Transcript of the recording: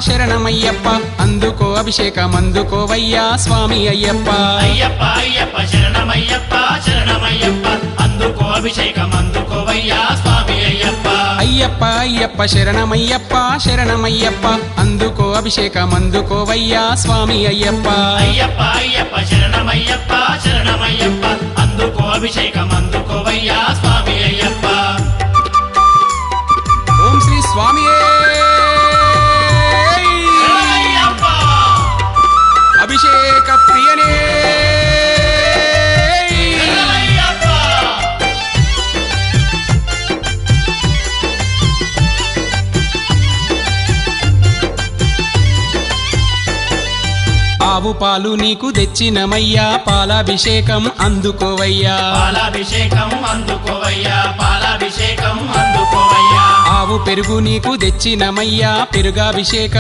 శరణమయ్యప్ప అందుకో అభిషేకం అందుకోవయ్యా స్వామి అయ్యప్ప అయ్యప్ప అయ్యప్ప శరణమయ్యప్ప శరణమయ్యప్ప అందుకో అభిషేకం అందుకోవయ్యా స్వామి అయ్యప్ప అయ్యప్ప అయ్యప్ప శరణమయ్యప్ప శరణమయ్యప్ప అందుకో అభిషేకం అందుకోవయ్యా స్వామి అయ్యప్ప అయ్యప్ప అయ్యప్ప శరణమయ్యప్ప శరణమయ్యప్ప అందుకో అభిషేకం అందుకోవయ్యా స్వామి అయ్యప్ప ఓం శ్రీ స్వామియే శరణమయ్యప్ప అభిషేక ప్రియనే శరణమయ్యప్ప ఆవు పాలు నీకు తెచ్చినమయ్యా పాలాభిషేకం అందుకోవయ్యా పాలాభిషేకం అందుకోవయ్యా పాలాభిషేకం అందుకోవయ్యా ఆవు పెరుగు నీకు తెచ్చినమయ్యా పెరుగాభిషేకం